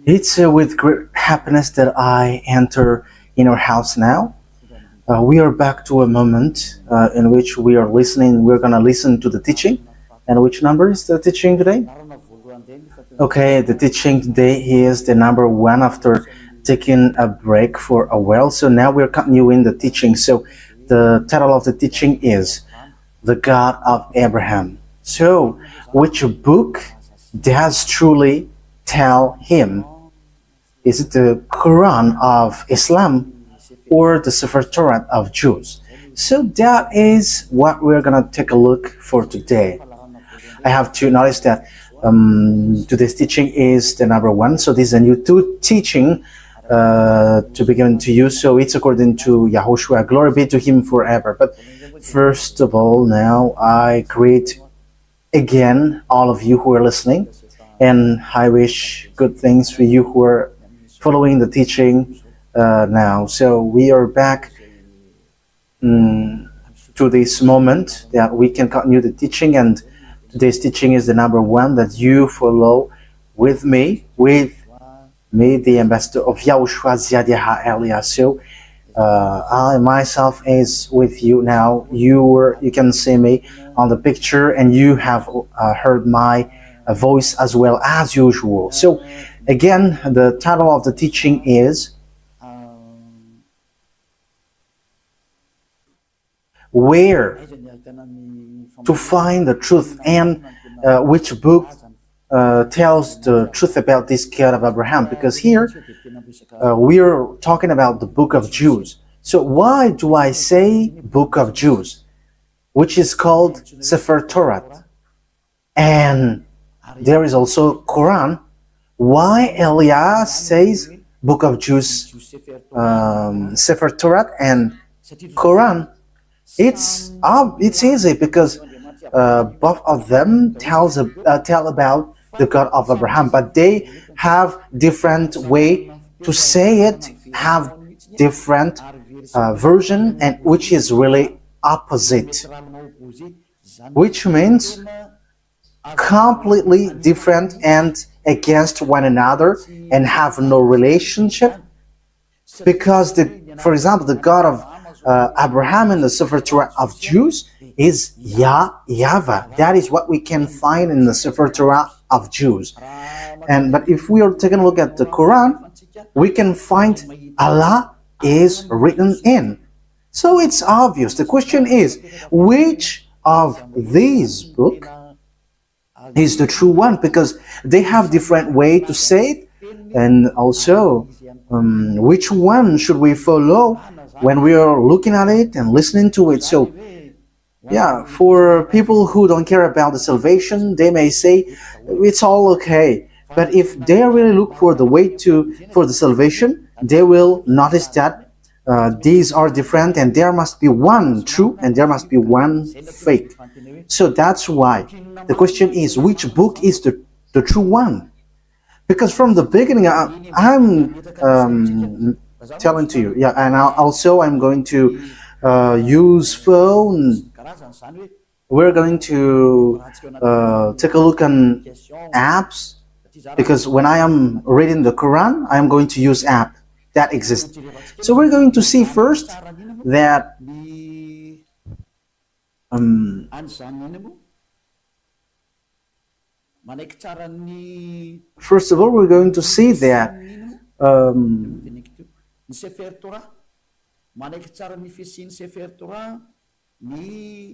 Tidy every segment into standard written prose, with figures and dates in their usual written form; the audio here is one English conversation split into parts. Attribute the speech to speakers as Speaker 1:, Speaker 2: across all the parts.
Speaker 1: It's with great happiness that I enter in our house now. We are back to a moment in which we are listening. We're going to listen to the teaching. And which number is the teaching today? Okay, the teaching today is the number one after taking a break for a while. So now we're continuing the teaching. So the title of the teaching is The God of Abraham. So, which book does truly tell him? Is it the Quran of Islam or the Sefer Torah of Jews? So that is what we're gonna take a look for today. I have to notice that today's teaching is the number one. So this is a new teaching to be given to you. So it's according to YAHOSHUAH. Glory be to him forever. But first of all, now I greet again all of you who are listening, and I wish good things for you who are following the teaching now. So we are back to this moment that we can continue the teaching, and today's teaching is the number one that you follow with me, the ambassador of YAHOSHUAH Ziadiha Elia. So I myself is with you now. You can see me on the picture, and you have heard my voice as well as usual. So again, the title of the teaching is Where to Find the Truth, and which book tells the truth about this God of Abraham, because here we're talking about the book of Jews. So why do I say book of Jews, which is called Sefer Torah, and there is also Quran? Why Elias says book of Jews, Sefer Torah and Quran? It's easy because both of them tell about the God of Abraham, but they have different way to say it, have different version, and which is really opposite, which means completely different and against one another and have no relationship. Because for example, the God of Abraham in the Sefer Torah of Jews is YAHVAH. That is what we can find in the Sefer Torah of Jews. But if we are taking a look at the Quran, we can find Allah is written in. So it's obvious. The question is, which of these books is the true one? Because they have different way to say it, and also which one should we follow when we are looking at it and listening to it. So yeah, for people who don't care about the salvation, they may say it's all okay. But if they really look for the way for the salvation, they will notice that these are different, and there must be one true and there must be one fake. So that's why the question is, which book is the true one? Because from the beginning, I'm telling to you, yeah, and also I'm going to use phone. We're going to take a look on apps, because when I am reading the Quran, I am going to use app that exists. So we're going to see first that first of all, we're going to see that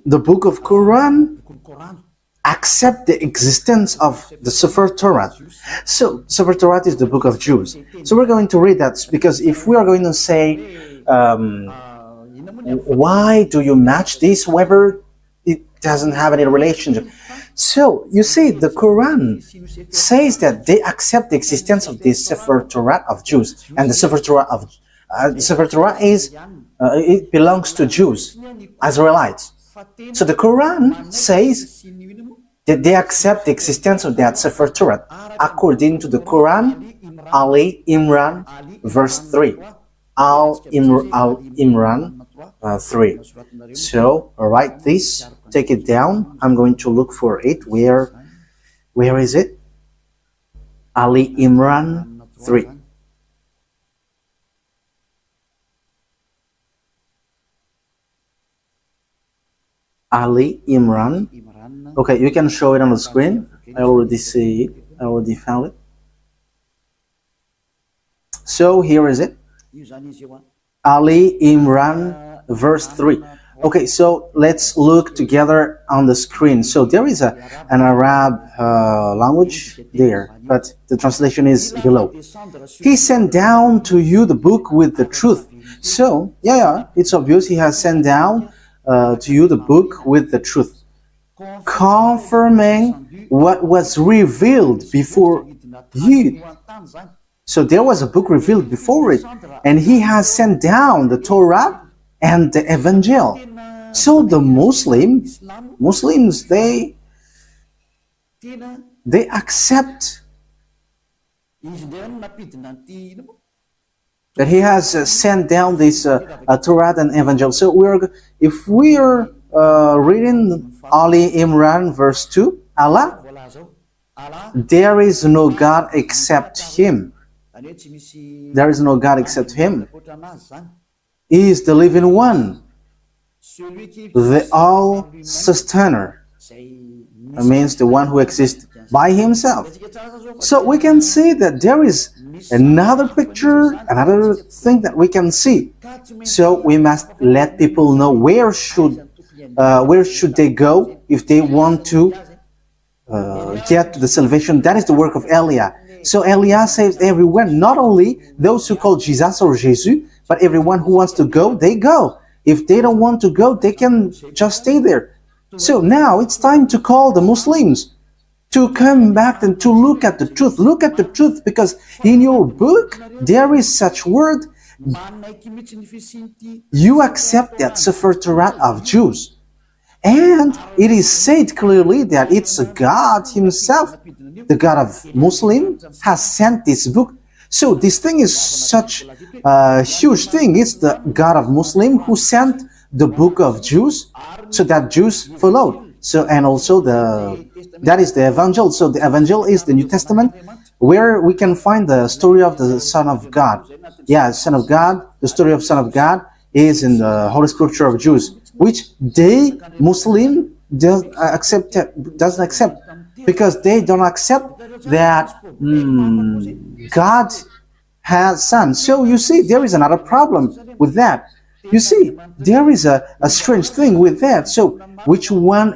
Speaker 1: the book of Quran accept the existence of the Sefer Torah. So Sefer Torah is the book of Jews. So we're going to read that, because if we are going to say why do you match this, whether it doesn't have any relationship. So you see, the Quran says that they accept the existence of the Sefer Torah of Jews, and the Sefer Torah is it belongs to Jews, Israelites. So the Quran says that they accept the existence of that Sefer Torah according to the Quran, Ali Imran, verse 3. Imran 3. So write this, take it down. I'm going to look for it. Where is it? Ali Imran 3. Ali Imran. Okay, you can show it on the screen. I already see it. I already found it. So here is it. Ali Imran, verse 3. Okay, so let's look together on the screen. So there is an Arab language there, but the translation is below. He sent down to you the book with the truth. So, yeah, it's obvious he has sent down to you the book with the truth, confirming what was revealed before you. So there was a book revealed before it, and he has sent down the Torah and the Evangel. So the Muslims, they accept that he has sent down this Torah and Evangel. So if we are reading Ali Imran verse 2, Allah, there is no God except Him. There is no God except Him. He is the living one, the all-sustainer. It means the one who exists by Himself. So we can see that there is another picture, another thing that we can see. So we must let people know where should they go if they want to get to the salvation. That is the work of Elia. So Elia saves everyone, not only those who call Jesus or Jesus, but everyone who wants to go, they go. If they don't want to go, they can just stay there. So now it's time to call the Muslims to come back and to look at the truth. Look at the truth, because in your book there is such word. You accept that Sefer Torah of Jews. And it is said clearly that it's God Himself, the God of Muslim, has sent this book. So this thing is such a huge thing. It's the God of Muslim who sent the book of Jews, so that Jews followed. So, and also that is the Evangel. So the Evangel is the New Testament, where we can find the story of the Son of God. Yeah, Son of God. The story of Son of God is in the Holy Scripture of Jews, which they Muslim doesn't accept, because they don't accept that God has Son. So you see, there is another problem with that. You see, there is a strange thing with that. So which one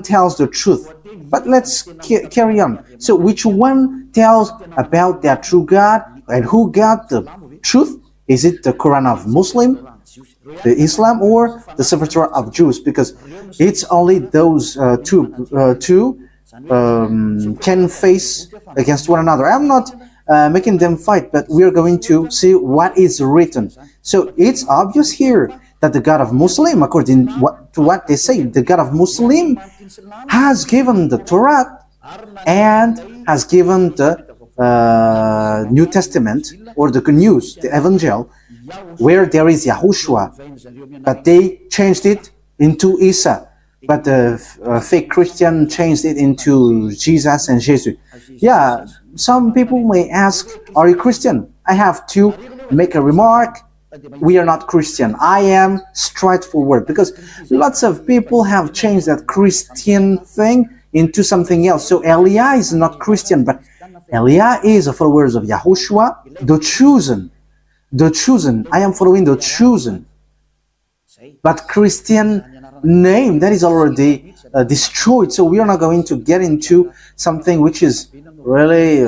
Speaker 1: tells the truth? But let's carry on. So which one tells about that true God, and who got the truth? Is it the Quran of Muslim, the Islam, or the Sefer Torah of Jews? Because it's only those two can face against one another. I'm not making them fight, but we are going to see what is written. So it's obvious here that the God of Muslim, according to what they say, the God of Muslim has given the Torah and has given the New Testament, or the Good News, the Evangel, where there is YAHOSHUAH, but they changed it into Isa. But the fake Christian changed it into Jesus and Jesus. Yeah, some people may ask, are you Christian? I have to make a remark. We are not Christian. I am straightforward, because lots of people have changed that Christian thing into something else. So Elia is not Christian, but Elia is a follower of YAHOSHUAH, the chosen. The chosen. I am following the chosen. But Christian name, that is already destroyed. So we are not going to get into something which is really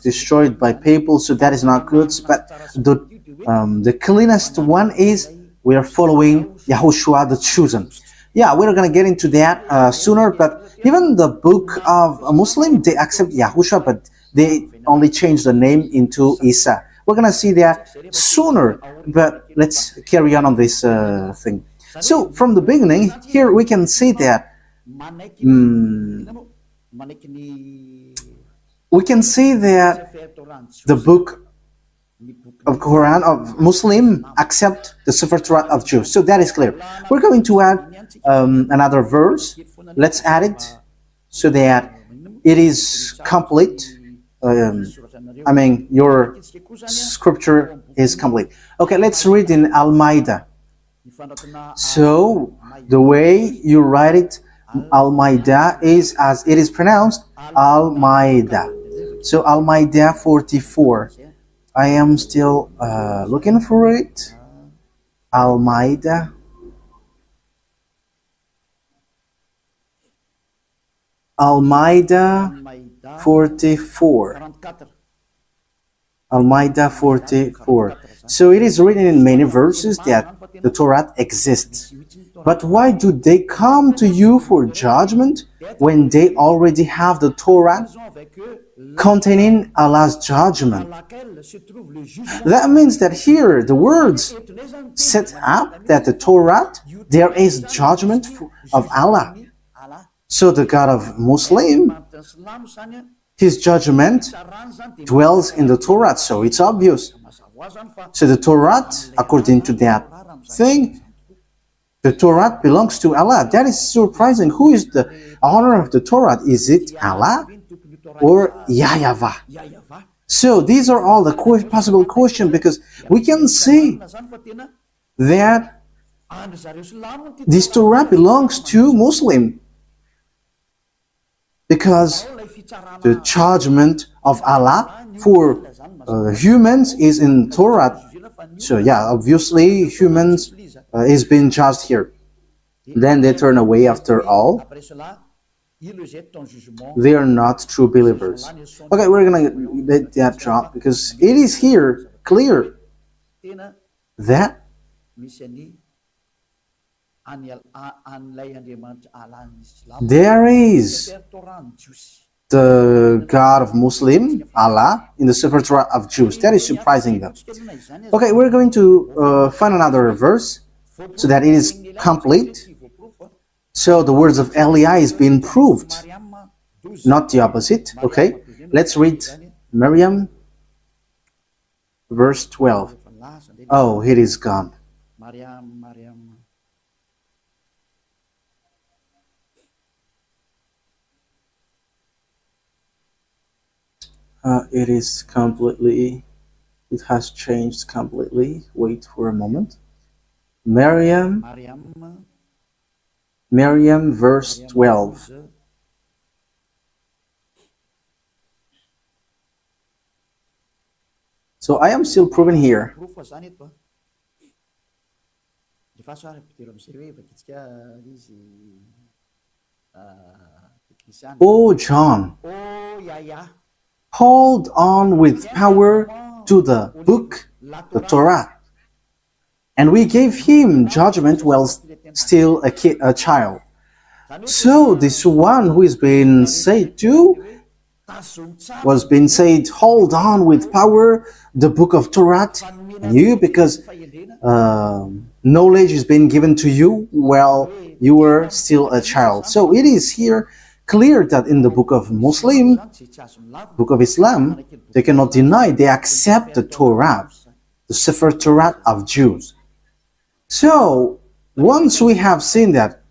Speaker 1: destroyed by people. So that is not good. But the cleanest one is we are following YAHOSHUAH, the chosen. Yeah, we're going to get into that sooner. But even the book of a Muslim, they accept YAHOSHUAH, but they only change the name into Isa. We're going to see that sooner, but let's carry on this thing. So from the beginning, here we can see that the book of Quran of Muslim accept the Sefer Torah of Jews. So that is clear. We're going to add another verse. Let's add it so that it is complete. I mean, your scripture is complete. Okay, let's read in Almeida. So, the way you write it, Almeida, is as it is pronounced, Almeida. So, Almeida 44. I am still looking for it. Almeida. Almeida 44. Almeida 44. So it is written in many verses that the Torah exists. But why do they come to you for judgment when they already have the Torah containing Allah's judgment? That means that here the words set up that the Torah, there is judgment of Allah. So the God of Muslim, his judgment dwells in the Torah, so it's obvious. So the Torah, according to that thing, the Torah belongs to Allah. That is surprising. Who is the owner of the Torah? Is it Allah or YAHVAH? So these are all the possible questions, because we can see that this Torah belongs to Muslim, because the judgment of Allah for humans is in Torah. So yeah, obviously humans is being judged here. Then they turn away after all. They are not true believers. Okay, we're gonna let that drop, because it is here clear that there is the God of Muslim, Allah, in the Sefer Torah of Jews. That is surprising though. Okay, we're going to find another verse so that it is complete. So the words of Eliah is being proved, not the opposite. Okay, let's read Miriam, verse 12. Oh, it is gone. It is completely, it has changed completely. Wait for a moment. Miriam, verse 12. So I am still proving here. Oh, John, hold on with power to the book, the Torah. And we gave him judgment while still a child. So this one who is being said to was being said, hold on with power the book of Torah, and you, because knowledge is being given to you while you were still a child. So it is here clear that in the book of Muslim, book of Islam, they cannot deny, they accept the Torah, the Sefer Torah of Jews. So once we have seen that,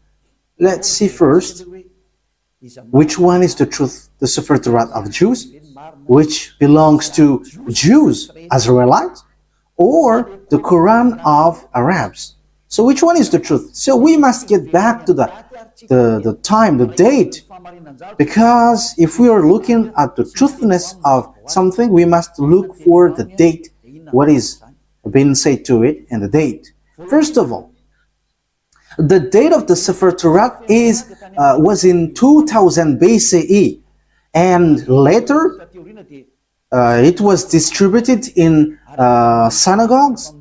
Speaker 1: let's see first which one is the truth, the Sefer Torah of Jews, which belongs to Jews, Israelites, or the Quran of Arabs. So which one is the truth? So we must get back to the time, the date, because if we are looking at the truthfulness of something, we must look for the date, what is being said to it, and the date. First of all, the date of the Sefer Torah was in 2000 BCE, and later it was distributed in synagogues.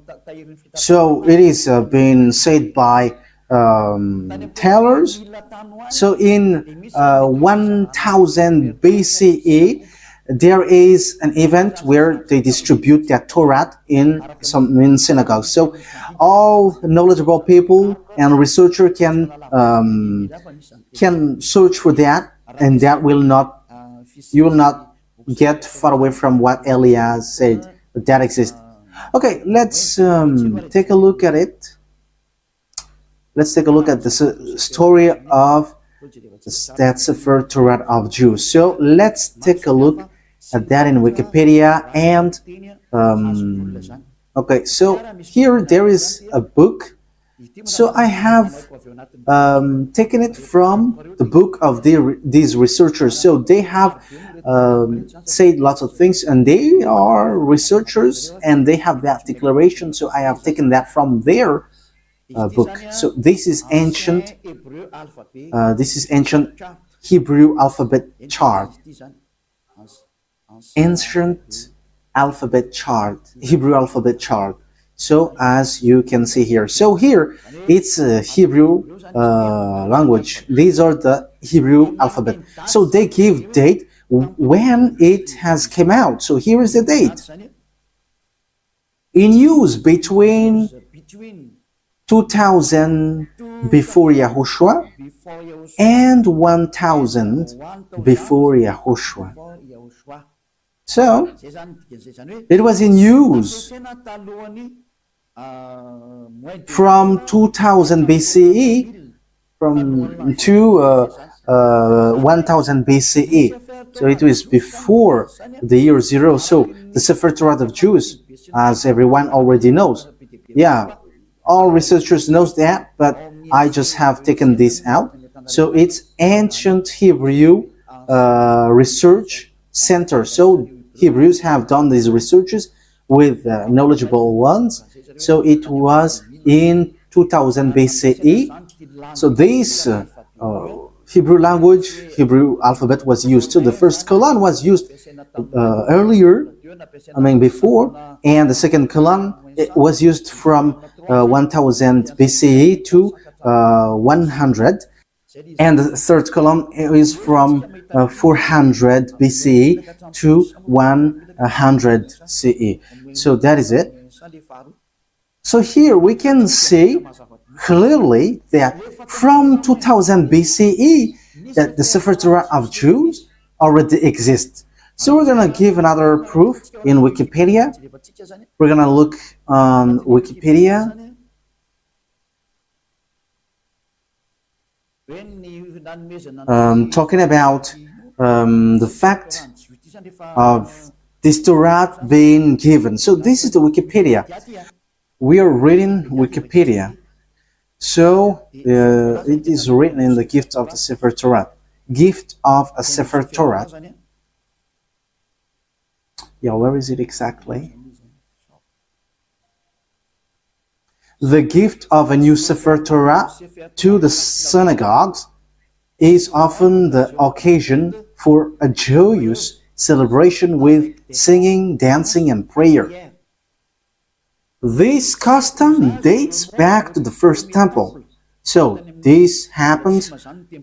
Speaker 1: So it is being said by tailors. So in 1000 BCE, there is an event where they distribute their Torah in synagogues. So all knowledgeable people and researcher can search for that, and that will not, you will not get far away from what Eliah said that exists. Okay, let's take a look at it. Let's take a look at the story of that Sefer Torah of Jews. So let's take a look that in Wikipedia. And okay, so here there is a book. So I have taken it from the book of these researchers. So they have said lots of things, and they are researchers, and they have that declaration. So I have taken that from their book. So this is ancient. This is ancient Hebrew alphabet chart. Ancient alphabet chart, Hebrew alphabet chart. So as you can see here, so here it's a Hebrew language. These are the Hebrew alphabet. So they give date when it has came out. So here is the date. In use between 2000 before Yahushua and 1000 before Yahushua. So it was in use from 2000 BCE to 1000 BCE. So it was before the year 0. So the Sefer Torah of Jews, as everyone already knows. Yeah, all researchers knows that, but I just have taken this out. So it's ancient Hebrew research center. So Hebrews have done these researches with knowledgeable ones. So it was in 2000 BCE. So this Hebrew language, Hebrew alphabet was used. So the first colon was used earlier, before, and the second colon was used from 1000 BCE to 100. And the third column is from 400 BCE to 100 CE. So that is it. So here we can see clearly that from 2000 BCE that the Sefer Torah of Jews already exists. So we're going to give another proof in Wikipedia. We're going to look on Wikipedia. Talking about the fact of this Torah being given. So this is the Wikipedia. We are reading Wikipedia. So it is written in the gift of the Sefer Torah. Gift of a Sefer Torah. Yeah, where is it exactly? The gift of a new Sefer Torah to the synagogues is often the occasion for a joyous celebration with singing, dancing, and prayer. This custom dates back to the first temple. So this happened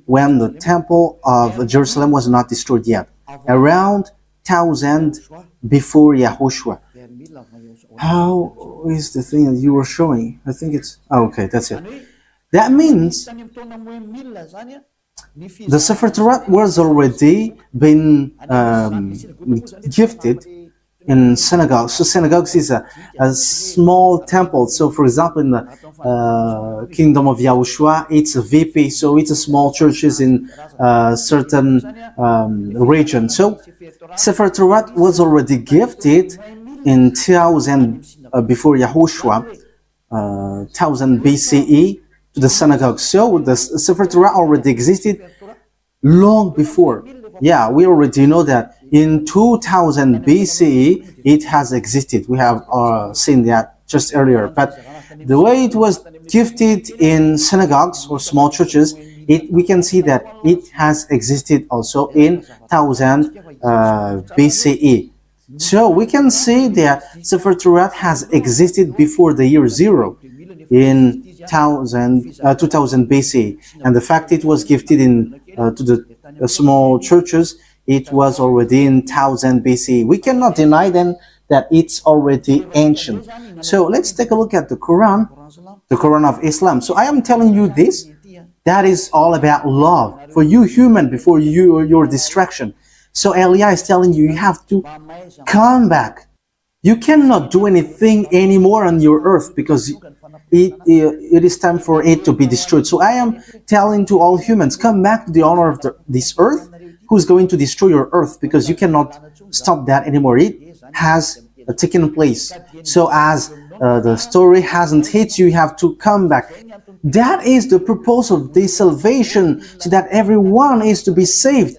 Speaker 1: when the temple of Jerusalem was not destroyed yet, around 1000 before Yahushua. How is the thing that you were showing? I think it's... Oh, okay, that's it. That means the Sefer Torah was already been gifted in synagogues. So synagogues is a small temple. So for example, in the kingdom of YAHOSHUAH, it's a VP. So it's a small churches in certain region. So Sefer Torah was already gifted in 1000 before Yahushua, 1000 BCE to the synagogue. So the Sefer Torah already existed long before. Yeah, we already know that in 2000 BCE it has existed. We have seen that just earlier. But the way it was gifted in synagogues or small churches, we can see that it has existed also in 1000 BCE. So we can see that Sefer Torah has existed before the year 0 in 2000 BC, and the fact it was gifted in to the small churches, it was already in 1000 BC. We cannot deny then that it's already ancient. So let's take a look at the Quran of Islam. So I am telling you this, that is all about love for you human before your distraction. So Elia is telling you, you have to come back. You cannot do anything anymore on your earth because it is time for it to be destroyed. So I am telling to all humans, come back to the honor of this earth, who's going to destroy your earth, because you cannot stop that anymore. It has taken place. So as the story hasn't hit you, you have to come back. That is the purpose of this salvation, so that everyone is to be saved,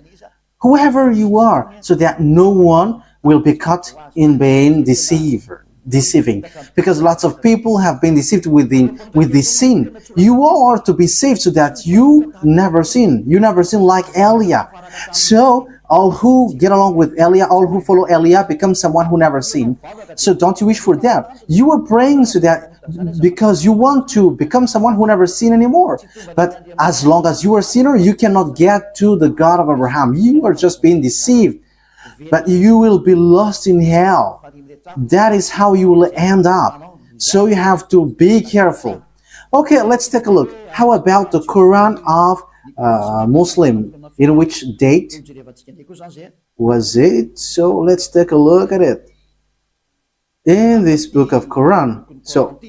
Speaker 1: whoever you are, so that no one will be caught in being deceiving, because lots of people have been deceived with this sin. You all are to be saved so that you never sin. You never sin like Eliah. So all who get along with Eliah, all who follow Eliah, become someone who never sinned. So don't you wish for that? You are praying so that because you want to become someone who never sinned anymore. But as long as you are a sinner, you cannot get to the God of Abraham. You are just being deceived, but you will be lost in hell. That is how you will end up. So you have to be careful. Okay, let's take a look. How about the Quran of Muslim? In which date was it? So let's take a look at it. In this book of Quran. So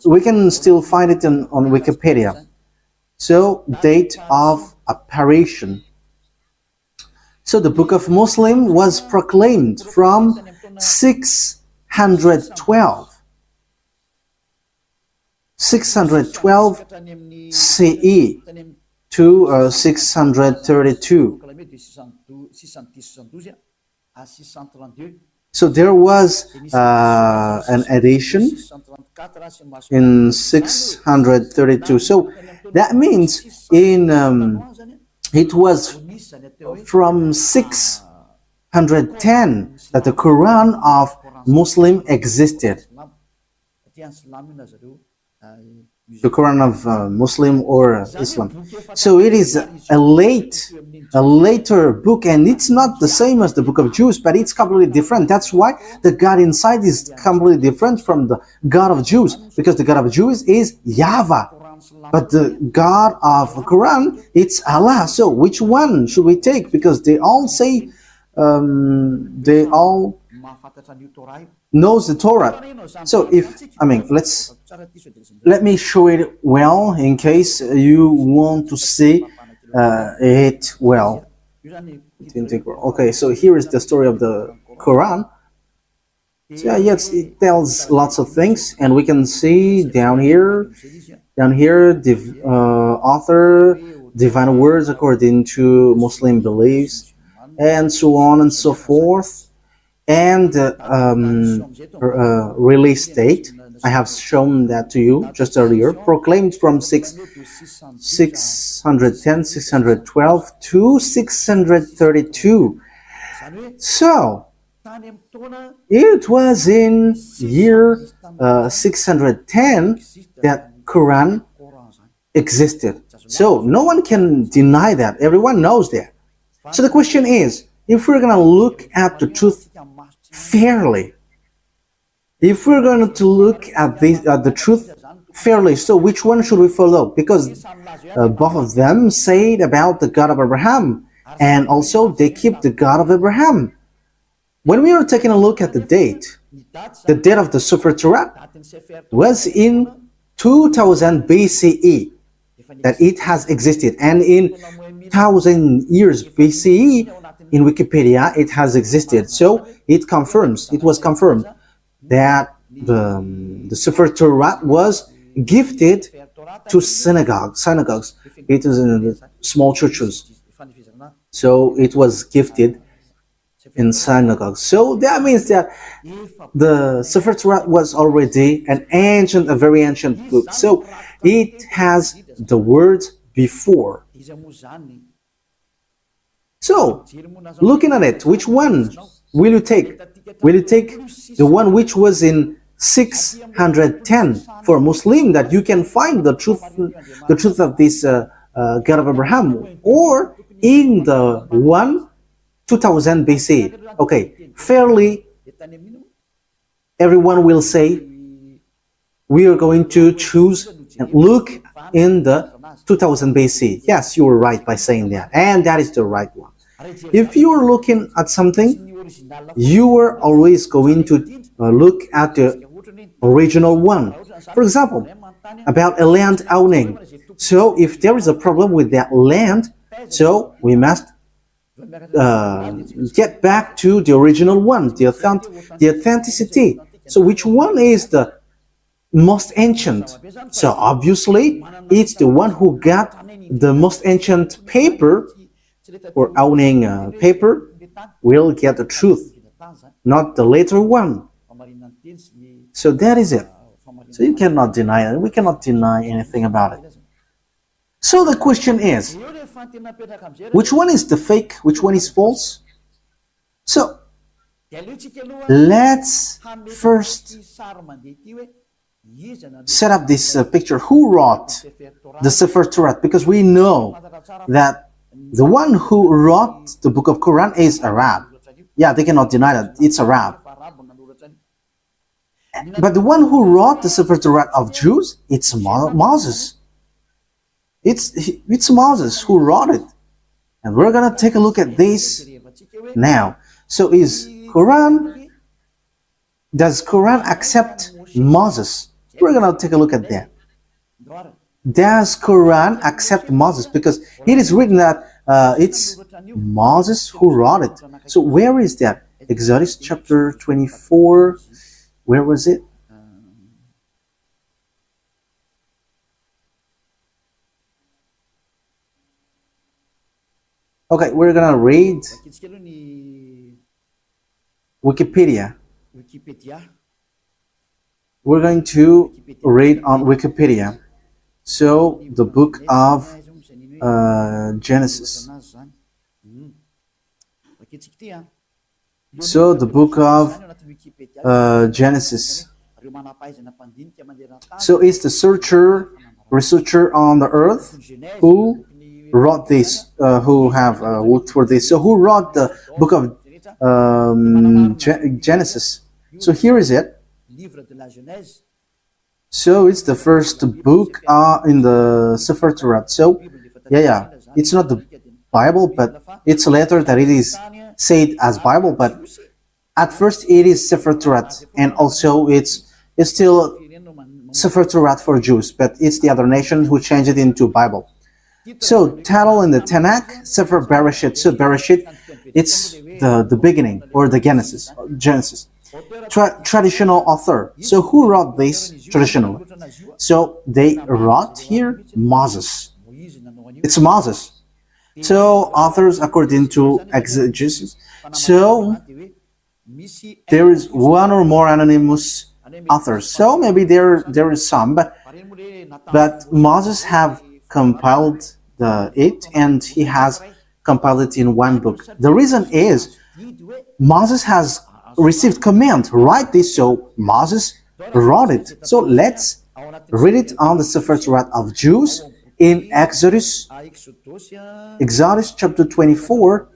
Speaker 1: we can still find it on Wikipedia. So date of apparition. So the book of Muslim was proclaimed from 612 CE to 632. So there was an edition in 632. So that means it was from 610 that the Quran of Muslim existed. The Quran of Muslim or Islam. So it is a later book, and it's not the same as the book of Jews, but it's completely different. That's why the God inside is completely different from the God of Jews, because the God of Jews is YAHVAH, but the God of the Quran, it's Allah. So which one should we take? Because they all say, they all knows the Torah. So let me show it well in case you want to see it well. Okay, so here is the story of the Quran. So yeah, yes, it tells lots of things, and we can see down here, the author, divine words according to Muslim beliefs, and so on and so forth. And release date, I have shown that to you just earlier, proclaimed from 610, 612 to 632. So it was in year 610 that Quran existed. So no one can deny that. Everyone knows that. So the question is, if we're going to look at the truth fairly, if we're going to look at the truth fairly, so which one should we follow? Because both of them say about the God of Abraham, and also they keep the God of Abraham. When we are taking a look at the date of the Sefer Torat was in 2000 BCE that it has existed, and in 1000 years BCE in Wikipedia it has existed. So it was confirmed that the Sefer Torah was gifted to synagogues. It is in small churches. So it was gifted in synagogues. So that means that the Sefer Torah was already a very ancient book. So it has the words before. So, looking at it, which one will you take? Will you take the one which was in 610 for Muslim, that you can find the truth of this God of Abraham, or in the one 2000 BC? Okay, fairly, everyone will say we are going to choose and look in the 2000 BC. Yes, you were right by saying that, and that is the right one. If you are looking at something, you are always going to look at the original one. For example, about a land owning. So if there is a problem with that land, so we must get back to the original one, the authenticity. So which one is the most ancient? So obviously it's the one who got the most ancient paper, or owning paper, will get the truth, not the later one. So that is it. So you cannot deny it. We cannot deny anything about it. So the question is, which one is the fake? Which one is false? So let's first set up this picture. Who wrote the Sefer Torah? Because we know that the one who wrote the book of Quran is Arab. Yeah, they cannot deny that it's Arab. But the one who wrote the Sefer Torah of Jews, it's Moses. It's Moses who wrote it. And we're going to take a look at this now. So does Quran accept Moses? We're going to take a look at that. Does Quran accept Moses? Because it is written that it's Moses who wrote it. So where is that? Exodus chapter 24. Where was it? Okay, we're gonna read Wikipedia. We're going to read on Wikipedia. So the book of Genesis. So the book of Genesis. So it's the researcher on the earth who wrote this, who have worked for this. So who wrote the book of Genesis? So here is it. So it's the first book in the Sefer Torah. So yeah, it's not the Bible, but it's later that it is said as Bible. But at first it is Sefer Torah, and also it's still Sefer Torah for Jews, but it's the other nations who changed it into Bible. So title in the Tanakh, Sefer Bereshit. So Bereshit, it's the beginning, or the Genesis. Traditional author. So who wrote this traditionally? So they wrote here Moses. It's Moses. So authors according to exegesis. So there is one or more anonymous authors. So maybe there is some, but Moses have compiled it, and he has compiled it in one book. The reason is Moses has received command, write this, so Moses wrote it. So let's read it on the Sefer Torah of Jews in Exodus chapter 24,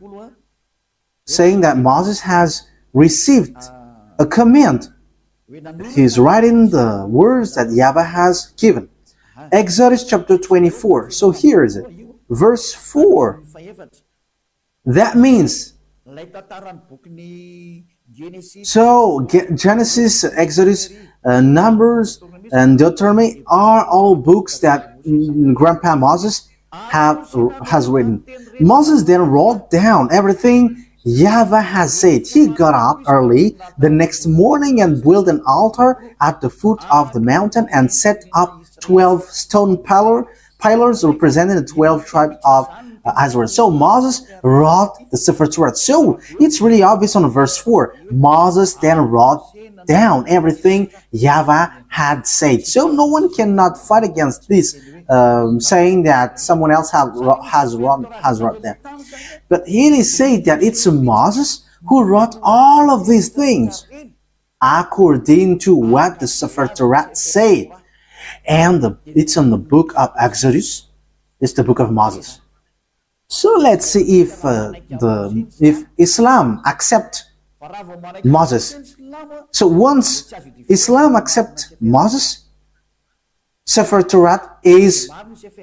Speaker 1: saying that Moses has received a command. He's writing the words that YAHVAH has given. Exodus chapter 24. So here is it. Verse 4. That means, so Genesis, Exodus, Numbers, and Deuteronomy are all books that Grandpa Moses has written. Moses then wrote down everything YAHVAH has said. He got up early the next morning and built an altar at the foot of the mountain and set up 12 stone pillars representing the 12 tribes of Israel. So Moses wrote the Sefer Torah. So it's really obvious on verse 4. Moses then wrote down everything YAHVAH had said. So no one cannot fight against this, saying that someone else has wrote them. But it is said that it's Moses who wrote all of these things according to what the Sefer Torah said. And it's in the book of Exodus. It's the book of Moses. So let's see if Islam accept Moses. So once Islam accept Moses, Sefer Torah is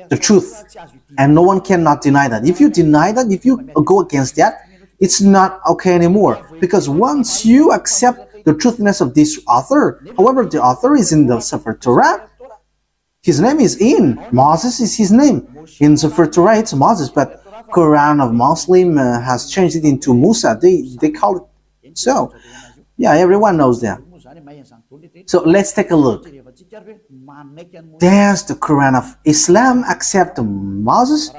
Speaker 1: the truth, and no one cannot deny that. If you deny that, if you go against that, it's not okay anymore. Because once you accept the truthiness of this author, however, the author is in the Sefer Torah, his name is in. Moses is his name. In Sefer Torah, it's Moses, but Quran of Muslim has changed it into Musa. They call it so. Yeah, everyone knows that. So let's take a look. Does the Quran of Islam accept Moses?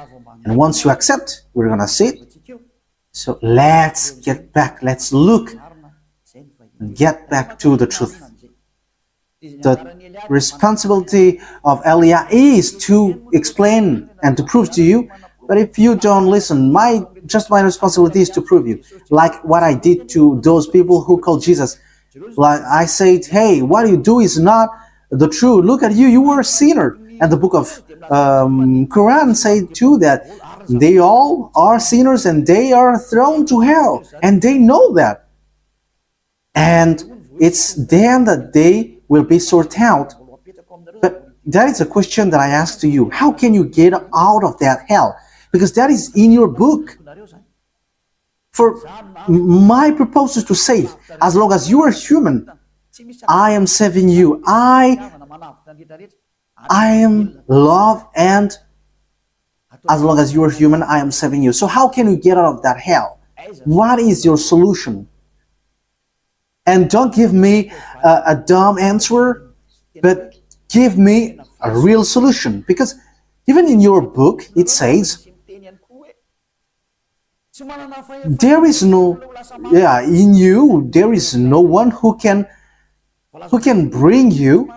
Speaker 1: And once you accept, we're gonna see it. So let's get back. Let's look and get back to the truth. The responsibility of Elia is to explain and to prove to you. But if you don't listen, my responsibility is to prove you. Like what I did to those people who called Jesus. Like I said, hey, what you do is not the truth. Look at you, you were a sinner. And the book of Quran said too that they all are sinners and they are thrown to hell. And they know that. And it's then that they will be sorted out. But that is a question that I ask to you. How can you get out of that hell? Because that is in your book. For my purpose is to save. As long as you are human, I am saving you. I am love, and as long as you are human, I am saving you. So how can you get out of that hell? What is your solution? And don't give me a dumb answer, but give me a real solution. Because even in your book, it says, there is no, in you, there is no one who can bring you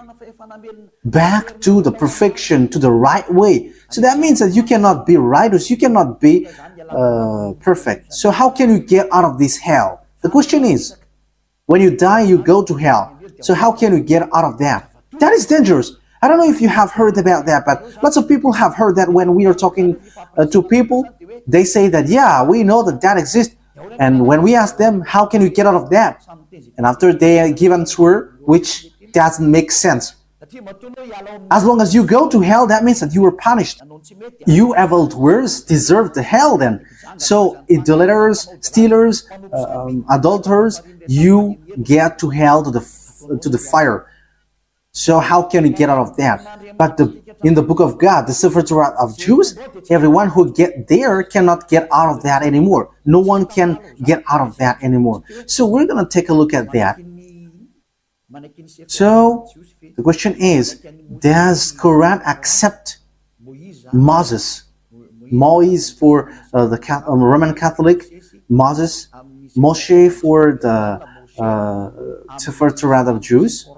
Speaker 1: back to the perfection, to the right way. So that means that you cannot be righteous, you cannot be perfect. So how can you get out of this hell? The question is, when you die, you go to hell. So how can you get out of that? That is dangerous. I don't know if you have heard about that, but lots of people have heard that when we are talking to people, they say that, yeah, we know that that exists. And when we ask them, how can you get out of that? And after they give an answer, which doesn't make sense. As long as you go to hell, that means that you were punished. You evildoers deserve the hell then. So idolaters, stealers, adulterers, you get to hell, to the fire. So how can you get out of that? But in the book of God, the Sefer Torah of Jews, everyone who get there cannot get out of that anymore. No one can get out of that anymore. So we're going to take a look at that. So the question is, does Quran accept Moses? Moise for the Roman Catholic, Moses, Moshe for the Sefer Torah of Jews.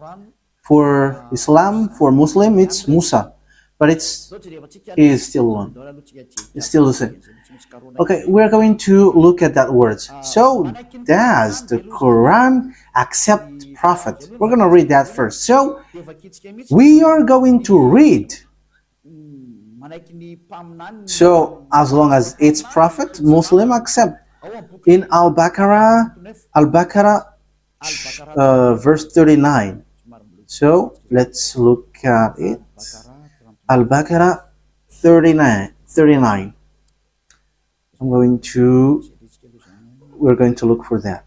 Speaker 1: For Islam, for Muslim, it's Musa, but he is still one. It's still the same. Okay, we're going to look at that words. So, does the Quran accept prophet? We're going to read that first. So, we are going to read. So, as long as it's prophet, Muslim accept. In Al-Baqarah, verse 39. So let's look at it. Al-Baqarah 39. We're going to look for that.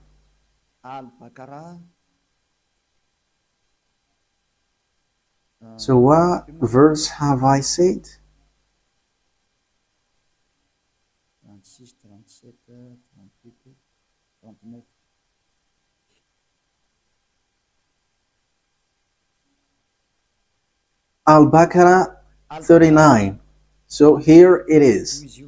Speaker 1: So what verse have I said? Al-Baqarah 39. So here it is.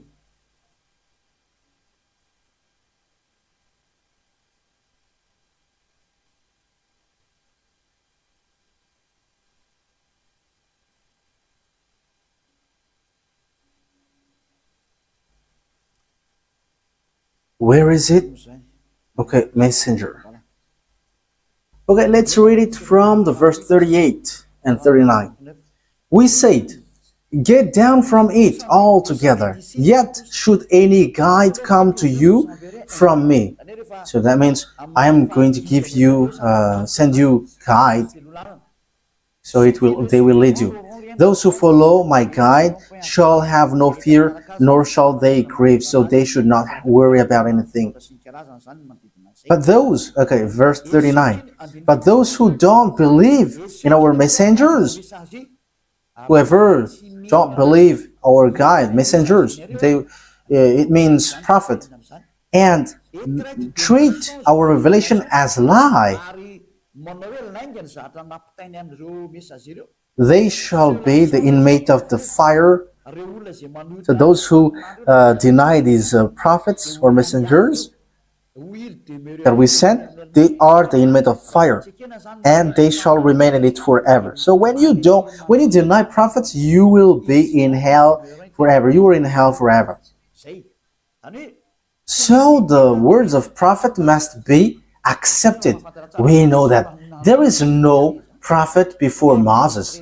Speaker 1: Where is it? Okay, messenger. Okay, let's read it from the verse 38 and 39. We said, get down from it altogether, yet should any guide come to you from me. So that means I am going to give you, send you guide, so they will lead you. Those who follow my guide shall have no fear, nor shall they grieve, so they should not worry about anything. But those, okay, verse 39, but those who don't believe in our messengers, whoever don't believe our guide, messengers, it means prophet, and treat our revelation as lie, they shall be the inmate of the fire. So those who deny these prophets or messengers that we sent, they are the inmate of fire, and they shall remain in it forever. So when you deny prophets, you will be in hell forever. You are in hell forever. So the words of prophet must be accepted. We know that there is no prophet before Moses.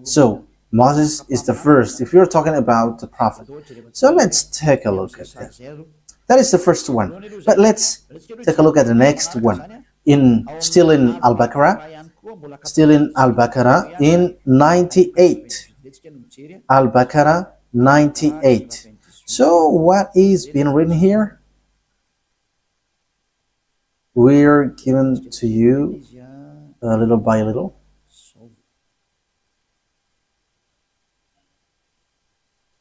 Speaker 1: So Moses is the first, if you're talking about the prophet. So let's take a look at that. That is the first one. But let's take a look at the next one. Still in Al-Baqarah, in 98. Al-Baqarah 98. So what is being written here? We're given to you little by little.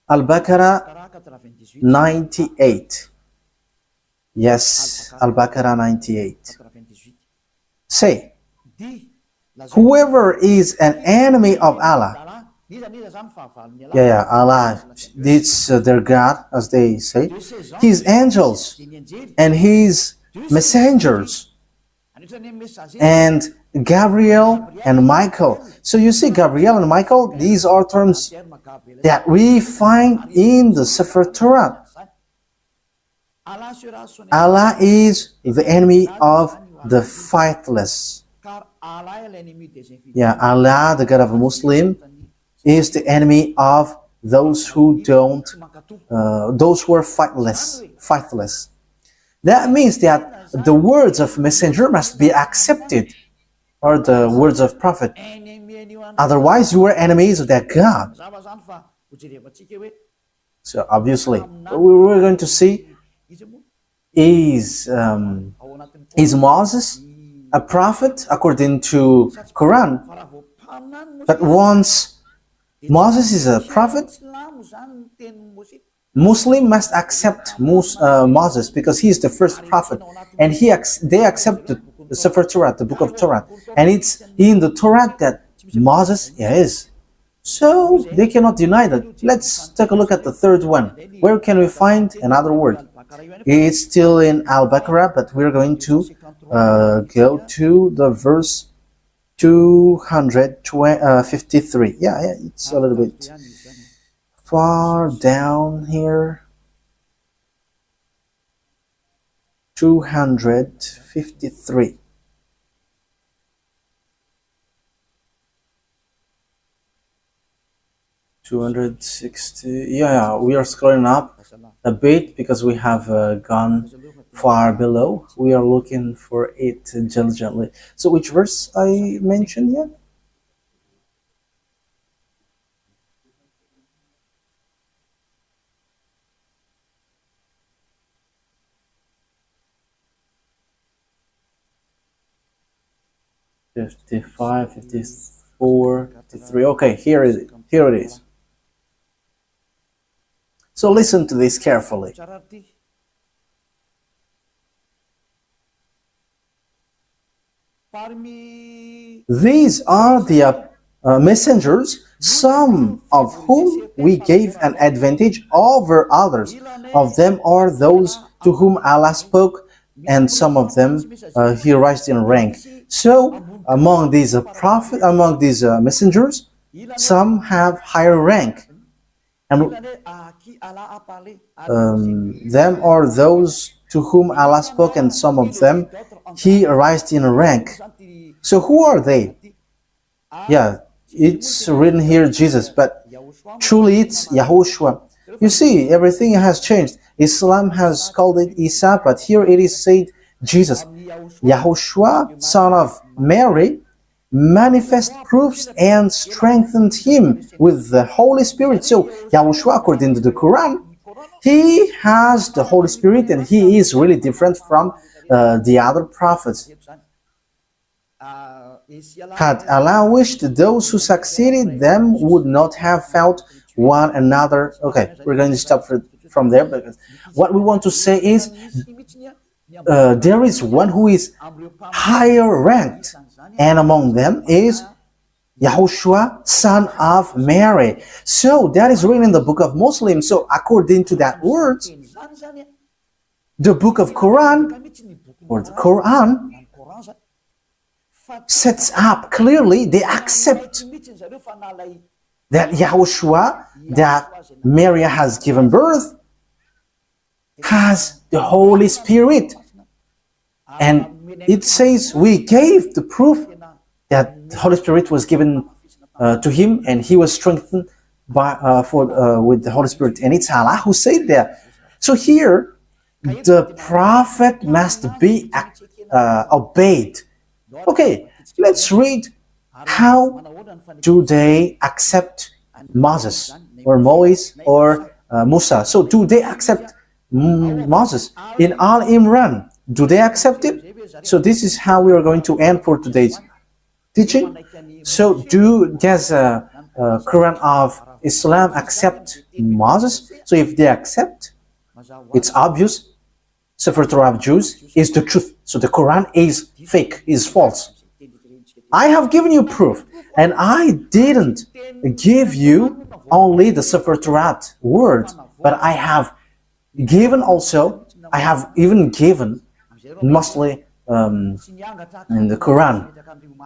Speaker 1: Al-Baqarah 98. Yes, Al-Baqarah 98. Say, whoever is an enemy of Allah, Allah, it's their God, as they say, his angels and his messengers, and Gabriel and Michael. So you see, Gabriel and Michael, these are terms that we find in the Sefer Torah. Allah is the enemy of the faithless. Yeah, Allah, the God of a Muslim, is the enemy of those who don't, those who are faithless. That means that the words of messenger must be accepted, or the words of prophet. Otherwise, you are enemies of that God. So obviously, what we're going to see is Moses a prophet according to Quran? But once Moses is a prophet, Muslim must accept Moses because he is the first prophet, and they accept the Sefer Torah, the book of Torah, and it's in the Torah that Moses is. So they cannot deny that. Let's take a look at the third one. Where can we find another word? It's still in Al-Baqarah, but we're going to go to the verse 253. Yeah, it's a little bit far down here. 253. Yeah, we are scrolling up a bit because we have gone far below. We are looking for it diligently. So which verse I mentioned yet? "55, 54, 53. Okay, here it is. So listen to this carefully. These are the messengers, some of whom we gave an advantage over others. Of them are those to whom Allah spoke, and some of them He raised in rank. So among these messengers, some have higher rank. And them are those to whom Allah spoke, and some of them He raised in rank. So who are they? Yeah, it's written here Jesus, but truly it's YAHOSHUAH. You see, everything has changed. Islam has called it Isa, but here it is said Jesus. YAHOSHUAH, son of Mary, manifest proofs and strengthened him with the Holy Spirit. So YAHOSHUAH, according to the Quran, he has the Holy Spirit, and he is really different from the other prophets. Had Allah wished, those who succeeded them would not have felt one another. Okay, we're going to stop from there, because what we want to say is there is one who is higher ranked, and among them is YAHOSHUAH, son of Mary. So that is written in the book of Muslims. So according to that word, the book of Quran, or the Quran, sets up clearly, they accept that YAHOSHUAH, that Mary has given birth, has the Holy Spirit. And it says we gave the proof that the Holy Spirit was given to him, and he was strengthened by with the Holy Spirit. And it's Allah who said that. So here, the prophet must be obeyed. Okay, let's read how do they accept Moses or Moise or Musa. So do they accept Moses in Al Imran? Do they accept it? So this is how we are going to end for today's teaching. So does Quran of Islam accept Moses? So if they accept, it's obvious Sefer Torah of Jews is the truth. So the Quran is fake, is false. I have given you proof, and I didn't give you only the Sefer Torah words, but I have given also, I have even given mostly in the Quran.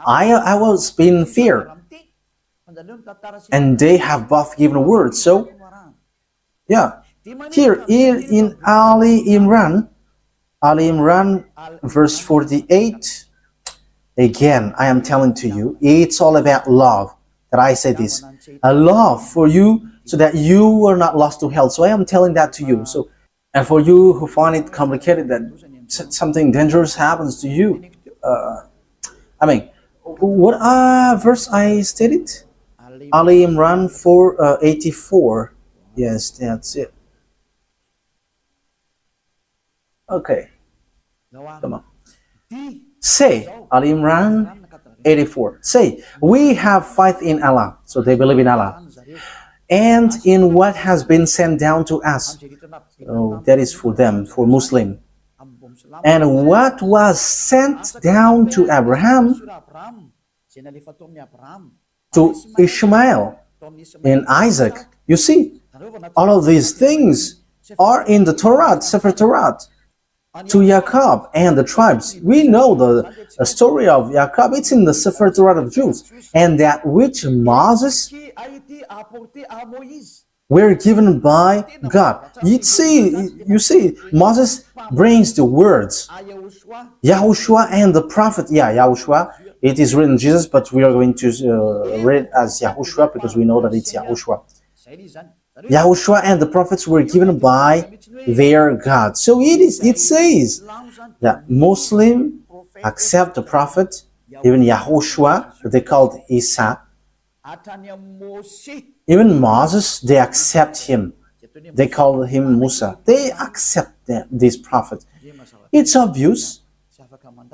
Speaker 1: I was in fear, and they have both given words. So yeah, here in Ali Imran verse 48, again I am telling to you, it's all about love, that I say this, a love for you so that you are not lost to hell. So I am telling that to you. So, and for you who find it complicated that something dangerous happens to you, I mean, what verse I stated? Ali Imran 4:84. Yes, that's it. Okay, come on. Say, Ali Imran 84. Say, we have faith in Allah. So they believe in Allah, and in what has been sent down to us. So that is for them, for Muslim. And what was sent down to Abraham, to Ishmael, and Isaac. You see, all of these things are in the Torah, Sefer Torah. To Jacob and the tribes. We know the story of Jacob. It's in the Sefer Torah of Jews. And that which Moses were given by God. You see, Moses brings the words. YAHOSHUAH and the prophet. Yeah, YAHOSHUAH. It is written Jesus, but we are going to read it as YAHOSHUAH because we know that it's YAHOSHUAH. YAHOSHUAH and the prophets were given by their God. So it says that Muslim accept the prophet, even YAHOSHUAH, they called Isa. Even Moses, they accept him. They call him Musa. They accept this prophet. It's obvious.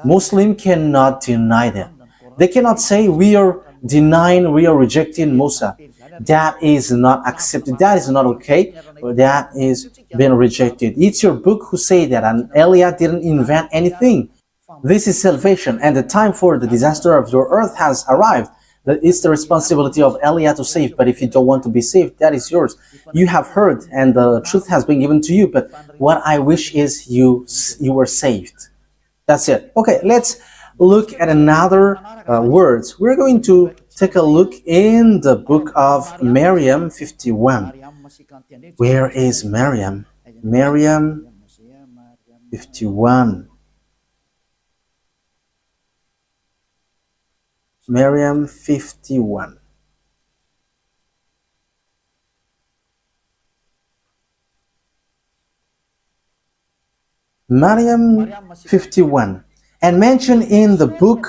Speaker 1: Muslim cannot deny that. They cannot say we are denying, we are rejecting Musa. That is not accepted. That is not okay. That is being rejected. It's your book who say that, and Eliah didn't invent anything. This is salvation, and the time for the disaster of your earth has arrived. It's the responsibility of Eliah to save, but if you don't want to be saved, that is yours. You have heard, and the truth has been given to you, but what I wish is you were saved. That's it. Okay, let's look at another words. We're going to take a look in the book of Miriam 51. Where is Miriam? Miriam 51. Miriam 51. Miriam 51. And mentioned in the book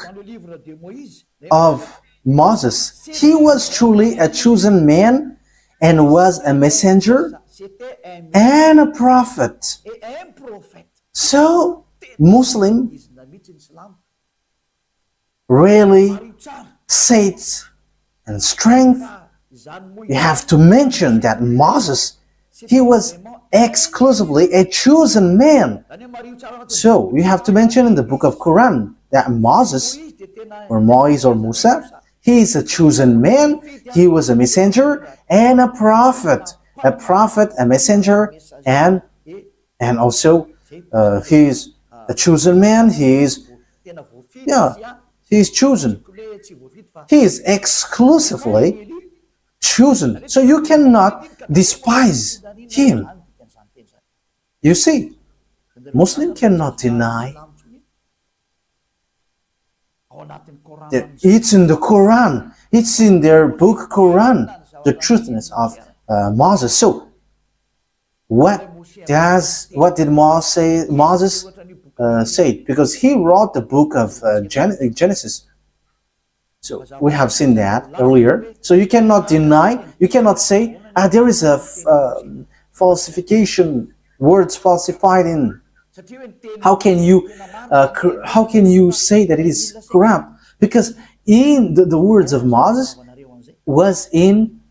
Speaker 1: of Moses, he was truly a chosen man and was a messenger and a prophet. So, Muslim really faith and strength, you have to mention that Moses He was exclusively a chosen man. So you have to mention in the book of Quran that Moses, or Moise or Musa, he is a chosen man. He was a messenger and a prophet, a messenger, and also he is a chosen man. He is chosen. He is exclusively chosen. So you cannot despise him. You see, Muslim cannot deny that it's in the Quran, it's in their book Quran, the truthness of Moses. So what did Moses say? Because he wrote the book of Genesis. So we have seen that earlier. So you cannot deny, you cannot say, there is a falsification, words falsified in. How can you say that it is corrupt? Because in the words of Moses was in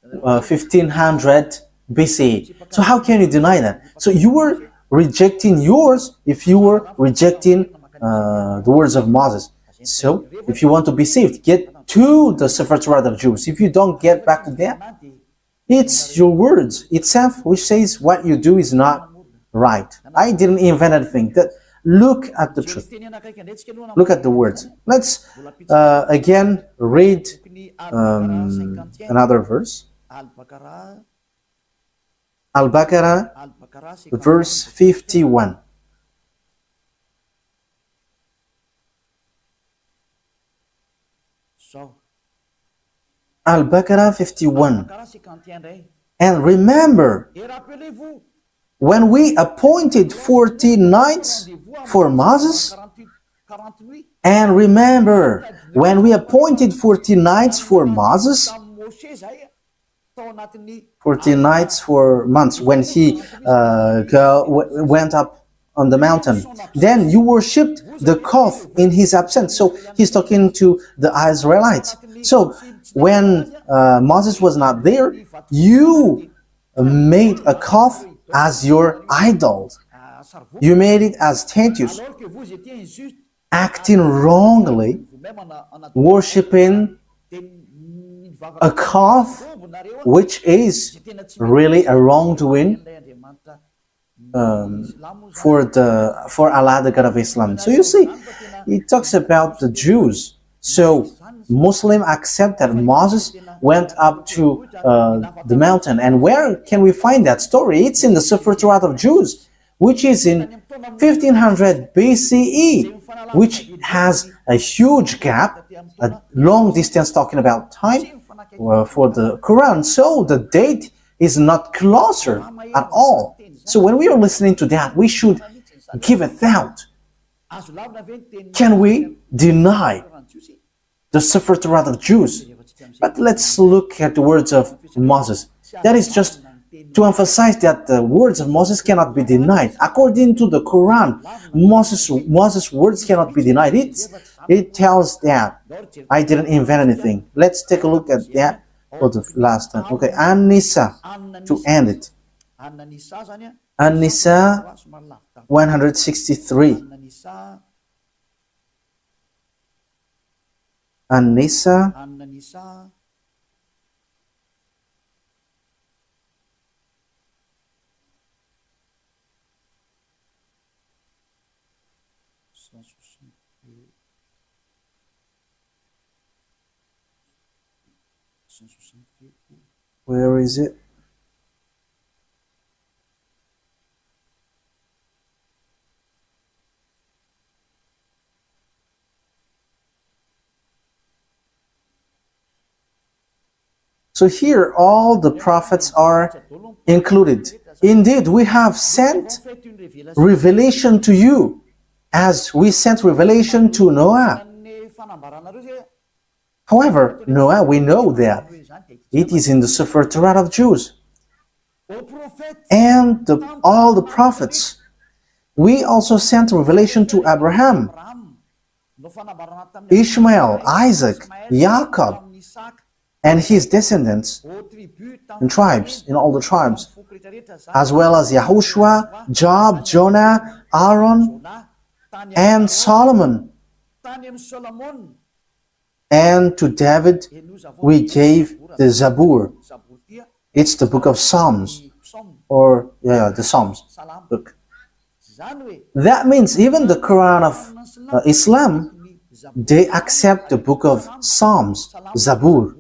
Speaker 1: 1500 BC. So how can you deny that? So you were rejecting yours if you were rejecting the words of Moses. So if you want to be saved, get to the Sefer Torah of Jews. If you don't get back to that, it's your words itself which says what you do is not right. I didn't invent anything. Look at the truth. Look at the words. Let's again read another verse. Al-Baqarah, verse 51. Al-Baqarah 51. And remember, when we appointed 40 nights for Moses, and remember, when we appointed 40 nights for Moses, 40 nights for months, when he went up on the mountain, then you worshipped the calf in his absence. So he's talking to the Israelites. So when Moses was not there, you made a calf as your idol. You made it as statues, acting wrongly, worshipping a calf, which is really a wrongdoing for Allah, the God of Islam. So you see, it talks about the Jews. So Muslims accept that Moses went up to the mountain. And where can we find that story? It's in the Sefer Torah of Jews, which is in 1500 BCE, which has a huge gap, a long distance talking about time for the Quran. So the date is not closer at all. So when we are listening to that, we should give a thought. Can we deny the Sefer Torah of Jews? But let's look at the words of Moses. That is just to emphasize that the words of Moses cannot be denied. According to the Quran, Moses' words cannot be denied. It tells that. I didn't invent anything. Let's take a look at that for the last time. Okay, An-Nisa, to end it. An-Nisa 163. An-Nisa 163. Where is it? So here all the prophets are included. Indeed, we have sent revelation to you as we sent revelation to Noah. However, Noah, we know that it is in the Sefer Torah of Jews. And all the prophets. We also sent revelation to Abraham, Ishmael, Isaac, Jacob, and his descendants and tribes, in all the tribes, as well as YAHOSHUAH, Job, Jonah, Aaron, and Solomon. And to David we gave the Zabur. It's the book of Psalms, or the Psalms book. That means even the Quran of Islam, they accept the book of Psalms, Zabur.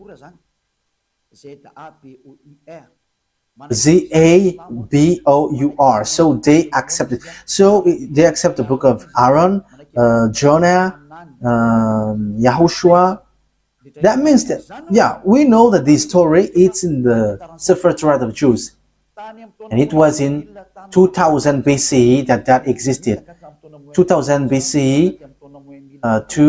Speaker 1: Zabur. So they accept it. So they accept the book of Aaron, Jonah, YAHOSHUAH. That means that, we know that this story, it's in the Sefer Torat of Jews. And it was in 2000 BCE that existed. 2000 BCE to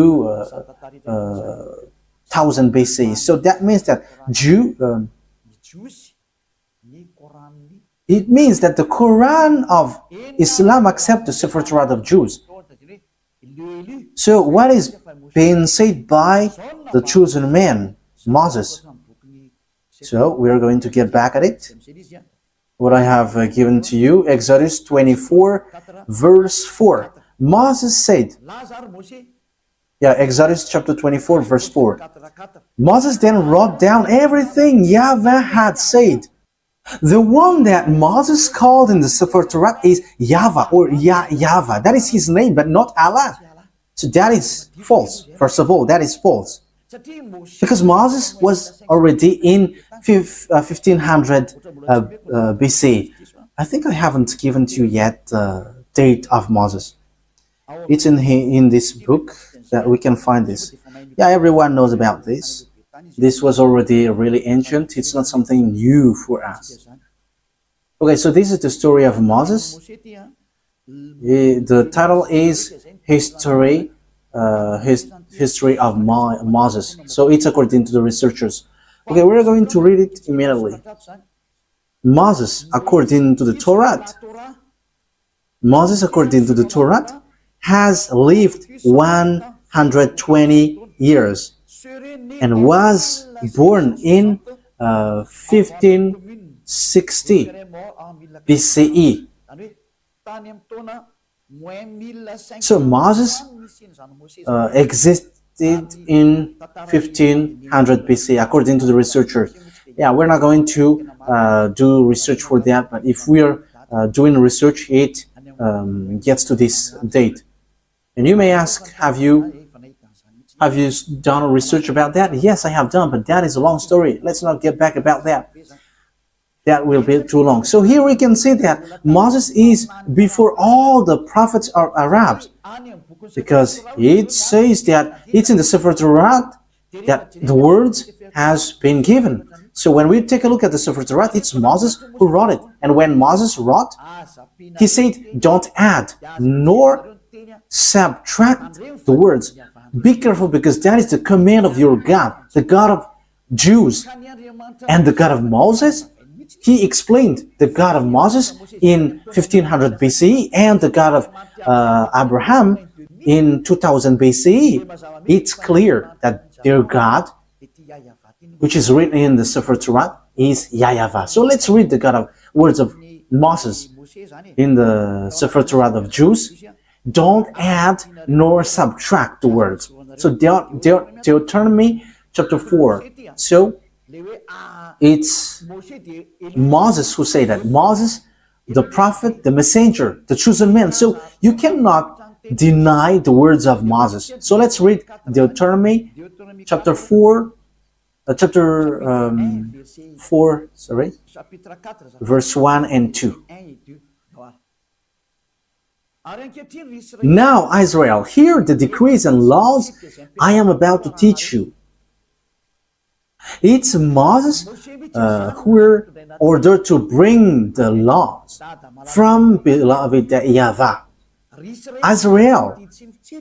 Speaker 1: 1000 BCE. So that means that it means that the Quran of Islam accepts the Sefer Torat of Jews. So what is being said by the chosen man, Moses? So we are going to get back at it. What I have given to you, Exodus 24, verse 4. Moses said, Exodus chapter 24, verse 4. Moses then wrote down everything YAHVAH had said. The one that Moses called in the Sefer Torah is YAHVAH, or YAHVAH. That is his name, but not Allah. So that is false. First of all, that is false. Because Moses was already in 1500 BC. I think I haven't given to you yet the date of Moses. It's in this book that we can find this. Everyone knows about this. This was already really ancient. It's not something new for us. Okay, so this is the story of Moses. The title is History of Moses. So it's according to the researchers. Okay, we're going to read it immediately. Moses, according to the Torat, has lived 120 years and was born in 1560 BCE. So Moses existed in 1500 BC, according to the researchers. We're not going to do research for that, but if we are doing research, it gets to this date. And you may ask, have you done research about that? Yes, I have done, but that is a long story. Let's not get back about that. That will be too long. So here we can see that Moses is before all the prophets are Arabs, because it says that it's in the Sefer Torah that the words has been given. So when we take a look at the Sefer Torah, it's Moses who wrote it. And when Moses wrote, he said, don't add nor subtract the words. Be careful, because that is the command of your God, the God of Jews. And the God of Moses, he explained the God of Moses in 1500 BCE and the God of Abraham in 2000 BCE. It's clear that their God, which is written in the Sefer Torah, is YAHVAH. So let's read the words of Moses in the Sefer Torah of Jews. Don't add nor subtract the words. So Deuteronomy chapter 4. So it's Moses who said that. Moses, the prophet, the messenger, the chosen man. So you cannot deny the words of Moses. So let's read Deuteronomy chapter 4, verse 1 and 2. Now, Israel, hear the decrees and laws I am about to teach you. It's Moses who were ordered to bring the laws from beloved YAHVAH. Israel,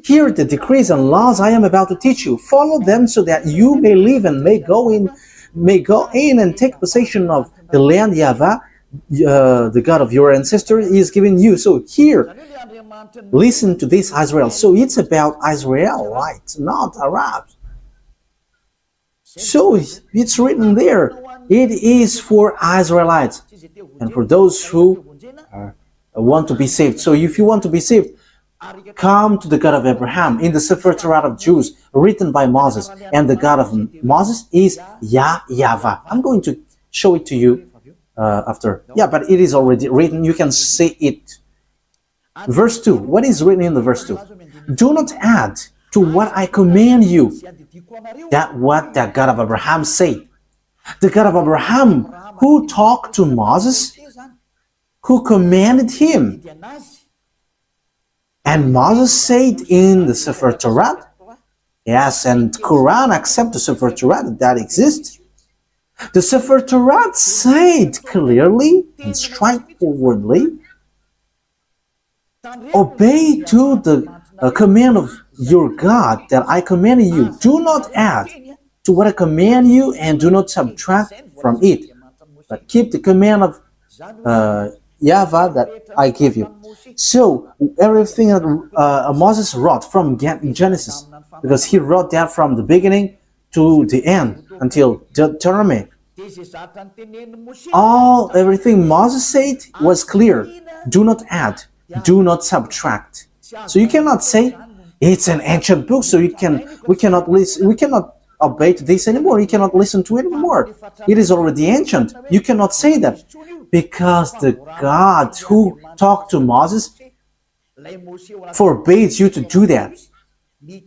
Speaker 1: hear the decrees and laws I am about to teach you. Follow them so that you may live and may go in and take possession of the land YAHVAH, the God of your ancestors, is giving you. So here, listen to this, Israel. So it's about Israelites, not Arabs. So it's written there. It is for Israelites and for those who want to be saved. So if you want to be saved, come to the God of Abraham in the Sefer Torat of Jews written by Moses. And the God of Moses is YAHVAH. I'm going to show it to you after. Yeah, but it is already written. You can see it. Verse 2. What is written in the verse 2? Do not add to what I command you. That what the God of Abraham said. The God of Abraham who talked to Moses, who commanded him. And Moses said in the Sefer Torat, yes, and Quran accept the Sefer Torat that exists. The Sefer Torat said clearly and straightforwardly, obey to the command of your God that I command you. Do not add to what I command you and do not subtract from it, but keep the command of YAHVAH that I give you. So everything that Moses wrote from Genesis, because he wrote that from the beginning to the end until Deuteronomy, everything Moses said was clear. Do not add, do not subtract. So you cannot say it's an ancient book, so we cannot obey to this anymore. You cannot listen to it anymore. It is already ancient. You cannot say that, because the God who talked to Moses forbids you to do that.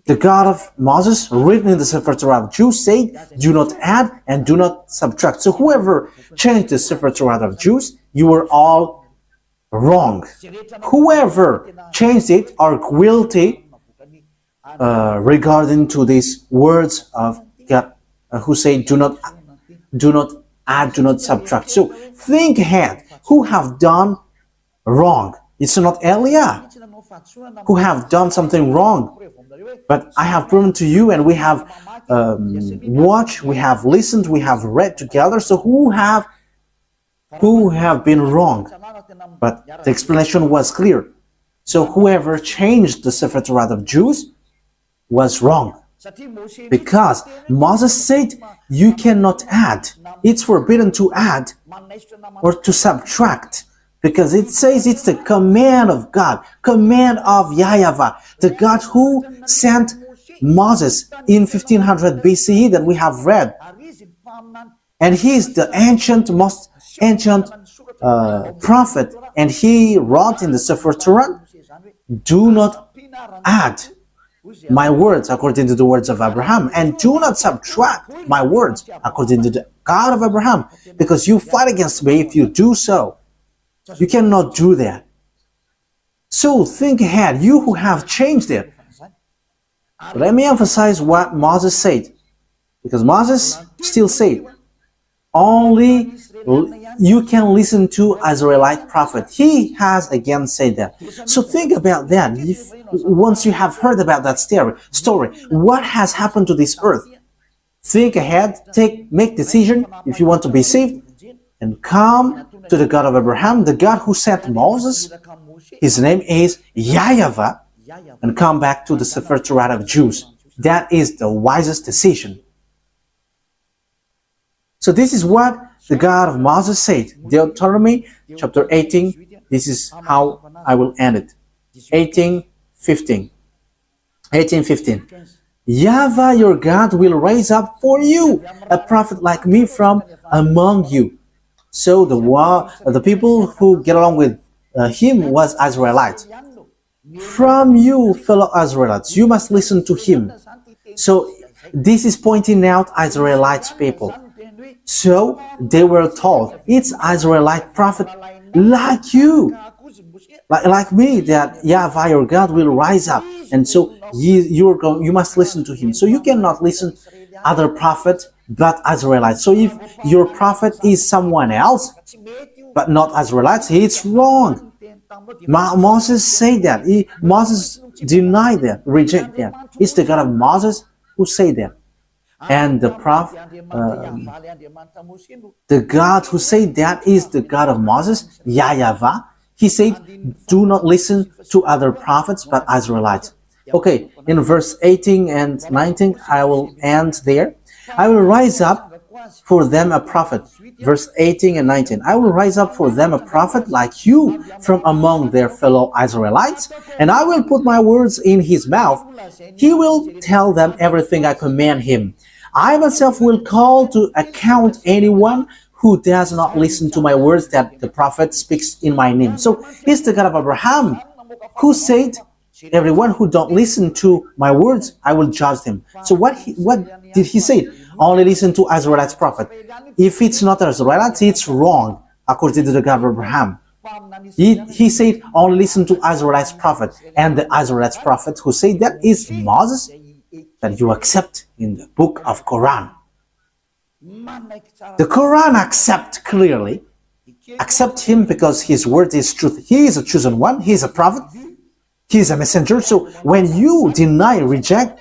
Speaker 1: The God of Moses, written in the Sefer Torah of Jews, said, do not add and do not subtract. So whoever changed the Sefer Torah of Jews, you were all wrong. Whoever changed it are guilty regarding to these words of God, who say, do not add, do not subtract. So think ahead. Who have done wrong? It's not Eliah who have done something wrong. But I have proven to you, and we have watched, we have listened, we have read together. So who have been wrong? But the explanation was clear. So whoever changed the Sefer Torah of Jews was wrong. Because Moses said you cannot add. It's forbidden to add or to subtract. Because it says it's the command of God, command of YAHVAH, the God who sent Moses in 1500 BCE that we have read. And he is the most ancient prophet. And he wrote in the Sefer Torah, do not add my words according to the words of Abraham, and do not subtract my words according to the God of Abraham, because you fight against me if you do so. You cannot do that. So think ahead, you who have changed it. Let me emphasize what Moses said, because Moses still said, only you can listen to Israelite prophet. He has again said that. So think about that. Once you have heard about that story, what has happened to this earth? Think ahead, make decision if you want to be saved, and come to the God of Abraham, the God who sent Moses. His name is YAHVAH, and come back to the Sefer Torah of Jews. That is the wisest decision. So this is what the God of Moses said. Deuteronomy chapter 18. This is how I will end it. 18:15. YAHVAH your God will raise up for you a prophet like me from among you. So the people who get along with him was Israelites. From you, fellow Israelites, you must listen to him. So this is pointing out Israelites people. So they were told, it's Israelite prophet like you, like me, that YAHVAH your God will rise up, and so you must listen to him. So you cannot listen other prophets but Israelites. So if your prophet is someone else but not Israelites, it's wrong. Moses said that. Moses denied that, reject that. It's the God of Moses who said that. And the prophet, the God who said that is the God of Moses, YAHVAH. He said, do not listen to other prophets but Israelites. Okay, in verse 18 and 19, I will end there. I will rise up for them a prophet. Verse 18 and 19. I will rise up for them a prophet like you from among their fellow Israelites, and I will put my words in his mouth. He will tell them everything I command him. I myself will call to account anyone who does not listen to my words that the prophet speaks in my name. So he's the God of Abraham who said, everyone who don't listen to my words, I will judge them. So what did he say? Only listen to Israelite's prophet. If it's not Israelite, it's wrong, according to the God of Abraham. He said, only listen to Israelite's prophet. And the Israelite's prophet who said that is Moses, that you accept in the book of Quran. The Quran accept him because his word is truth. He is a chosen one. He is a prophet. He is a messenger. So when you deny, reject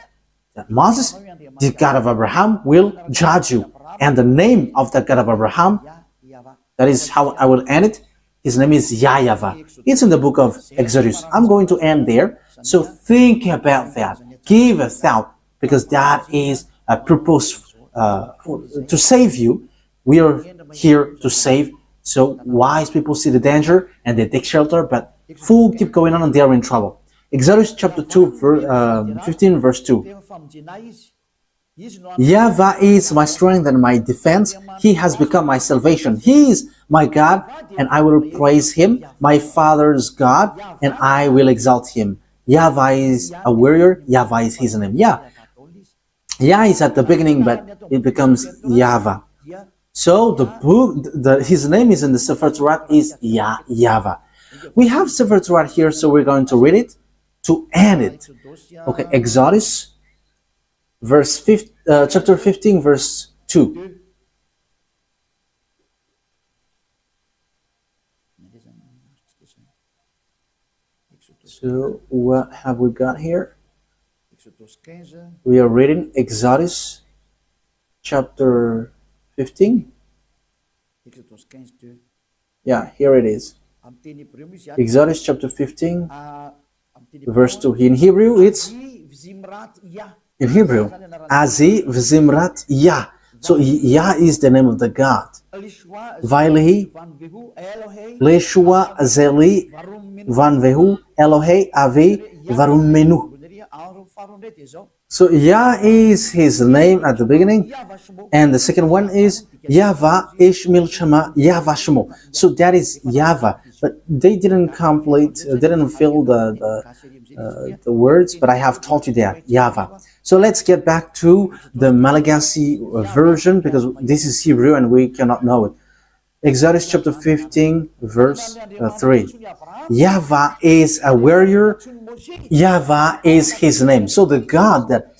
Speaker 1: that Moses, the God of Abraham will judge you. And the name of the God of Abraham, that is how I will end it, his name is YAHVAH. It's in the book of Exodus. I'm going to end there. So think about that. Give a thought, because that is a purpose to save you. We are here to save. So wise people see the danger and they take shelter, but fools keep going on and they are in trouble. Exodus chapter 2, 15 verse 2. YAHVAH is my strength and my defense. He has become my salvation. He is my God, and I will praise him, my father's God, and I will exalt him. YAHVAH is a warrior. YAHVAH is his name. Yah is at the beginning, but it becomes YAHVAH. So the book, his name is in the Sefer Torah is YAHVAH. We have Sefer Torah here, so we're going to read it to end it. Okay, Exodus chapter 15 verse 2. So what have we got here? We are reading Exodus chapter 15. Yeah, here it is. Exodus chapter 15 verse 2. In Hebrew it's Azi V'Zimrat Yah. So Yah is the name of the God. Vailehi Leshua Zeli Vanvehu Elohe Avi Varumenu. So Yah is his name at the beginning, and the second one is YAHVAH Ishmil Shema YAHVAH Shemo. So that is YAHVAH, but they didn't fill the words, but I have taught you that YAHVAH. So let's get back to the Malagasy version, because this is Hebrew and we cannot know it. Exodus chapter 15 verse 3. YAHVAH is a warrior. YAHVAH is his name. So the God that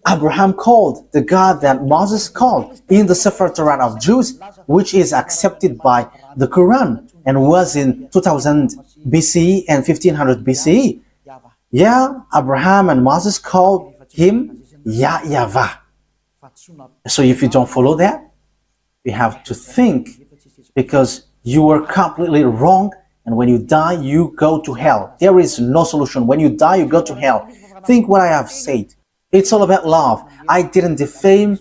Speaker 1: Abraham called, the God that Moses called in the Sefer Torah of Jews, which is accepted by the Quran and was in 2000 BCE and 1500 BCE. Yeah, Abraham and Moses called him YAHVAH. So if you don't follow that, you have to think, because you were completely wrong, and when you die, you go to hell. There is no solution. When you die, you go to hell. Think what I have said. It's all about love. I didn't defame,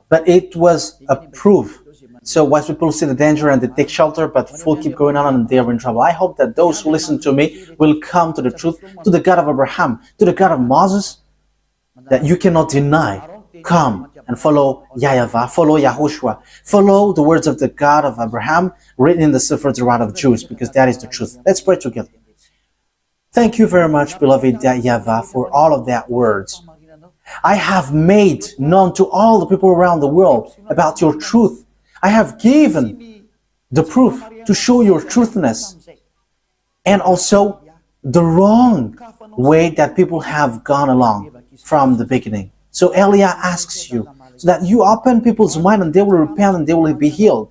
Speaker 1: but it was a proof. So wise people see the danger and they take shelter, but fools keep going on and they are in trouble. I hope that those who listen to me will come to the truth, to the God of Abraham, to the God of Moses, that you cannot deny. Come and follow YAHVAH, follow YAHOSHUAH, follow the words of the God of Abraham written in the Sefer Torah of Jews, because that is the truth. Let's pray together. Thank you very much, beloved YAHVAH, for all of that words. I have made known to all the people around the world about your truth. I have given the proof to show your truthness, and also the wrong way that people have gone along from the beginning. So Elia asks you, so that you open people's mind and they will repent and they will be healed.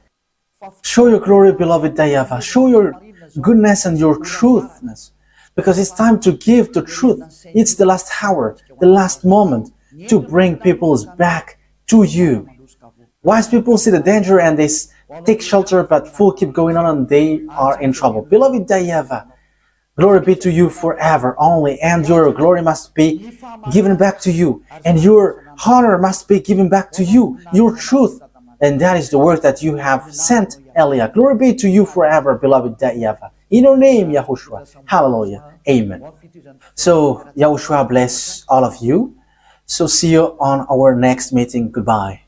Speaker 1: Show your glory, beloved YAHVAH. Show your goodness and your truthness, because it's time to give the truth. It's the last hour, the last moment to bring peoples back to you. Wise people see the danger and they take shelter, but fools keep going on and they are in trouble. Beloved YAHVAH, Glory be to you forever only, and your glory must be given back to you, and your honor must be given back to you, your truth. And that is the word that you have sent, Elia. Glory be to you forever, beloved YAHVAH. In your name, Yahushua. Hallelujah. Amen. So, Yahushua bless all of you. So, see you on our next meeting. Goodbye.